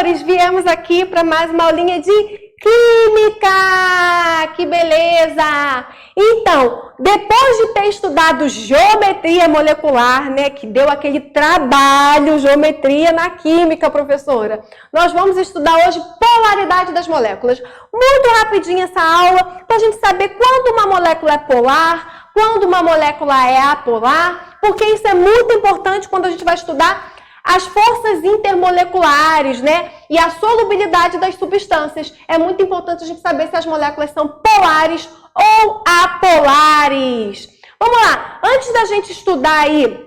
professores! Viemos aqui para mais uma aulinha de Química! Que beleza! Então, depois de ter estudado geometria molecular, né, que deu aquele trabalho, geometria na química, professora, nós vamos estudar hoje polaridade das moléculas. Muito rapidinho essa aula, para a gente saber quando uma molécula é polar, quando uma molécula é apolar, porque isso é muito importante quando a gente vai estudar as forças intermoleculares, né? E a solubilidade das substâncias. É muito importante a gente saber se as moléculas são polares ou apolares. Vamos lá, antes da gente estudar aí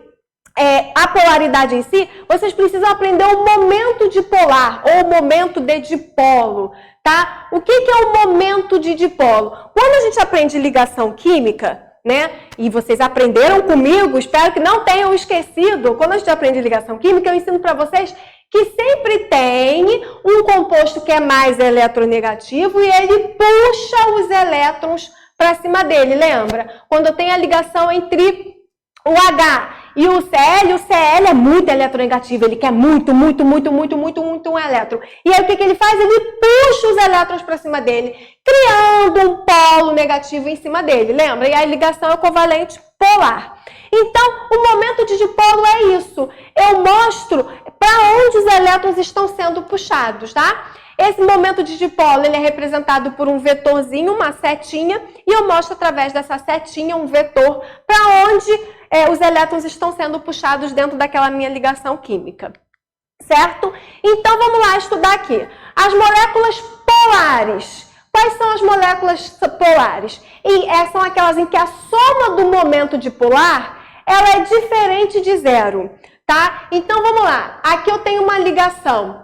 a polaridade em si, vocês precisam aprender o momento dipolar ou o momento de dipolo, tá? O que é o momento de dipolo? Quando a gente aprende ligação química, né? E vocês aprenderam comigo, espero que não tenham esquecido. Quando a gente aprende ligação química, eu ensino para vocês que sempre tem um composto que é mais eletronegativo e ele puxa os elétrons para cima dele, lembra? Quando eu tenho a ligação entre o H e o Cl é muito eletronegativo, ele quer muito um elétron. E aí o que ele faz? Ele puxa os elétrons para cima dele, criando um polo negativo em cima dele, lembra? E a ligação é covalente polar. Então, o momento de dipolo é isso. Eu mostro para onde os elétrons estão sendo puxados, tá? Esse momento de dipolo, ele é representado por um vetorzinho, uma setinha, e eu mostro através dessa setinha um vetor para onde os elétrons estão sendo puxados dentro daquela minha ligação química, certo? Então, vamos lá estudar aqui. As moléculas polares. Quais são as moléculas polares? E são aquelas em que a soma do momento dipolar, ela é diferente de zero, tá? Então, vamos lá. Aqui eu tenho uma ligação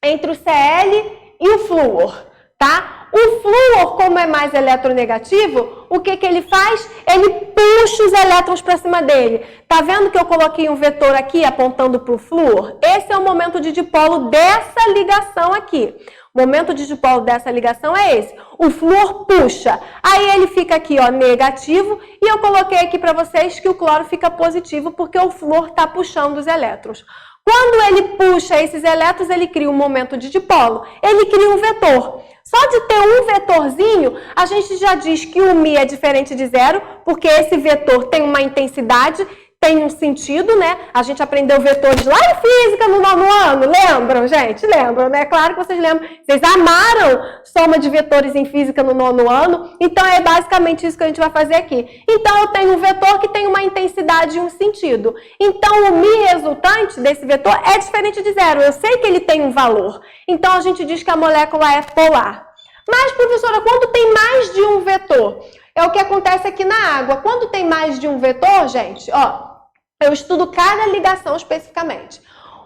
entre o Cl e o flúor, tá? O flúor, como é mais eletronegativo, o que ele faz? Ele puxa os elétrons para cima dele. Tá vendo que eu coloquei um vetor aqui apontando para o flúor? Esse é o momento de dipolo dessa ligação aqui. O momento de dipolo dessa ligação é esse. O flúor puxa. Aí ele fica aqui, ó, negativo. E eu coloquei aqui para vocês que o cloro fica positivo porque o flúor está puxando os elétrons. Quando ele puxa esses elétrons, ele cria um momento de dipolo. Ele cria um vetor. Só de ter um vetorzinho, a gente já diz que o μ é diferente de zero, porque esse vetor tem uma intensidade, tem um sentido, né? A gente aprendeu vetores lá em física no 9º ano. Lembram, gente? Lembram, né? Claro que vocês lembram. Vocês amaram soma de vetores em física no 9º ano. Então, é basicamente isso que a gente vai fazer aqui. Então, eu tenho um vetor que tem uma intensidade e um sentido. Então, o μ resultante desse vetor é diferente de zero. Eu sei que ele tem um valor. Então, a gente diz que a molécula é polar. Mas, professora, quando tem mais de um vetor? É o que acontece aqui na água. Quando tem mais de um vetor, gente, ó, eu estudo cada ligação especificamente.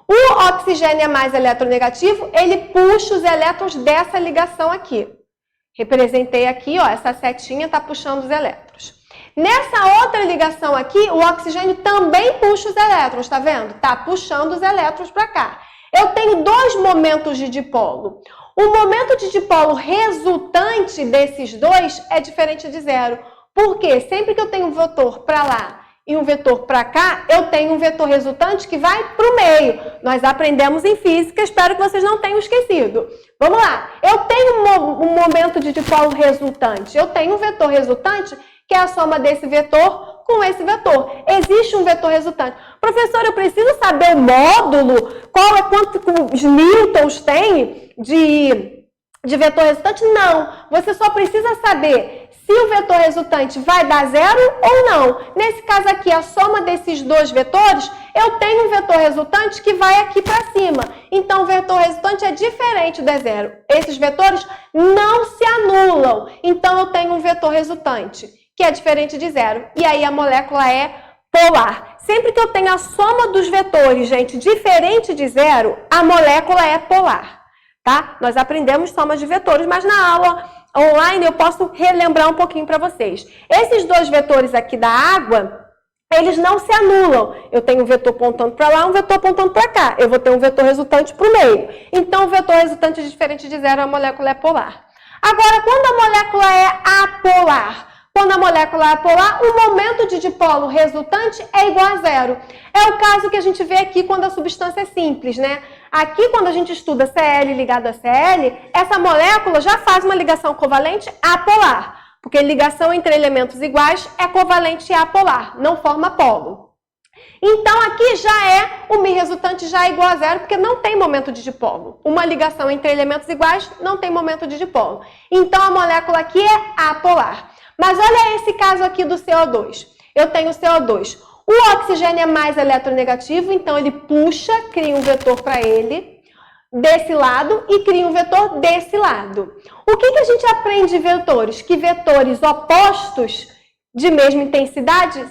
O oxigênio é mais eletronegativo, ele puxa os elétrons dessa ligação aqui. Representei aqui, ó, essa setinha está puxando os elétrons. Nessa outra ligação aqui, o oxigênio também puxa os elétrons, tá vendo? Tá puxando os elétrons para cá. Eu tenho dois momentos de dipolo. O momento de dipolo resultante desses dois é diferente de zero. Por quê? Sempre que eu tenho um vetor para lá e um vetor para cá, eu tenho um vetor resultante que vai para o meio. Nós aprendemos em física, espero que vocês não tenham esquecido. Vamos lá. Eu tenho um momento de dipolo resultante. Eu tenho um vetor resultante que é a soma desse vetor com esse vetor. Existe um vetor resultante. Professor, eu preciso saber o módulo, quantos newtons tem de vetor resultante? Não. Você só precisa saber se o vetor resultante vai dar zero ou não. Nesse caso aqui, a soma desses dois vetores, eu tenho um vetor resultante que vai aqui para cima. Então, o vetor resultante é diferente do zero. Esses vetores não se anulam. Então, eu tenho um vetor resultante, que é diferente de zero. E aí, a molécula é polar. Sempre que eu tenho a soma dos vetores, gente, diferente de zero, a molécula é polar. Tá? Nós aprendemos somas de vetores, mas na aula online eu posso relembrar um pouquinho para vocês. Esses dois vetores aqui da água, eles não se anulam. Eu tenho um vetor apontando para lá, um vetor apontando para cá. Eu vou ter um vetor resultante para o meio. Então, o vetor resultante diferente de zero, a molécula é polar. Agora, quando a molécula é apolar? Quando a molécula é apolar, o momento de dipolo resultante é igual a zero. É o caso que a gente vê aqui quando a substância é simples, né? Aqui, quando a gente estuda Cl ligado a Cl, essa molécula já faz uma ligação covalente apolar, porque ligação entre elementos iguais é covalente apolar, não forma polo. Então, aqui já é, o Mi resultante já é igual a zero, porque não tem momento de dipolo. Uma ligação entre elementos iguais não tem momento de dipolo. Então, a molécula aqui é apolar. Mas olha esse caso aqui do CO2. Eu tenho CO2. O oxigênio é mais eletronegativo, então ele puxa, cria um vetor para ele desse lado e cria um vetor desse lado. O que a gente aprende de vetores? Que vetores opostos de mesma intensidade,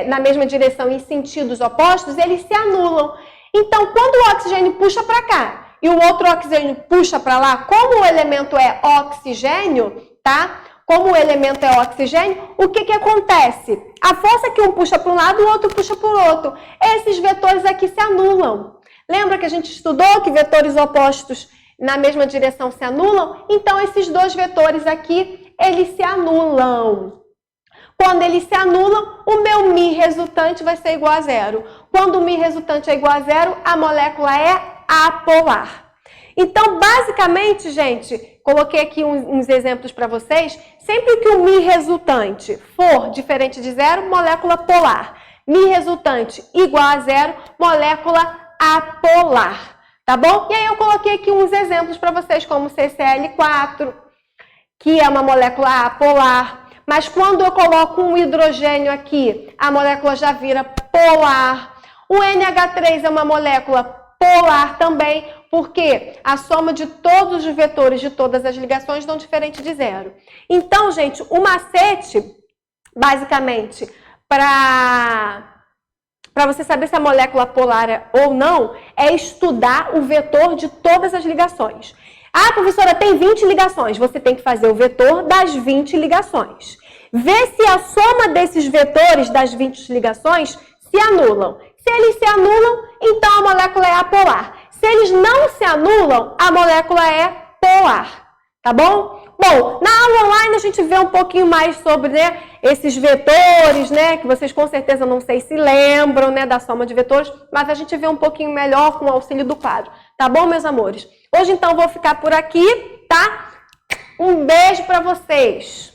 na mesma direção em sentidos opostos, eles se anulam. Então, quando o oxigênio puxa para cá e o outro oxigênio puxa para lá, como o elemento é oxigênio, tá? Como o elemento é oxigênio, o que acontece? A força que um puxa para um lado, o outro puxa para o outro. Esses vetores aqui se anulam. Lembra que a gente estudou que vetores opostos na mesma direção se anulam? Então, esses dois vetores aqui, eles se anulam. Quando eles se anulam, o meu Mi resultante vai ser igual a zero. Quando o Mi resultante é igual a zero, a molécula é apolar. Então, basicamente, gente, coloquei aqui uns exemplos para vocês. Sempre que o Mi resultante for diferente de zero, molécula polar. Mi resultante igual a zero, molécula apolar. Tá bom? E aí eu coloquei aqui uns exemplos para vocês, como CCl4, que é uma molécula apolar. Mas quando eu coloco um hidrogênio aqui, a molécula já vira polar. O NH3 é uma molécula polar também, porque a soma de todos os vetores de todas as ligações dão diferente de zero. Então, gente, o macete, basicamente, para você saber se a molécula polar é ou não, é estudar o vetor de todas as ligações. Ah, professora, tem 20 ligações. Você tem que fazer o vetor das 20 ligações. Ver se a soma desses vetores das 20 ligações se anulam. Se eles se anulam, então a molécula é apolar. Se eles não se anulam, a molécula é polar. Tá bom? Bom, na aula online a gente vê um pouquinho mais sobre, né, esses vetores, né, que vocês com certeza não sei se lembram, né, da soma de vetores, mas a gente vê um pouquinho melhor com o auxílio do quadro. Tá bom, meus amores? Hoje, então, vou ficar por aqui, tá? Um beijo para vocês!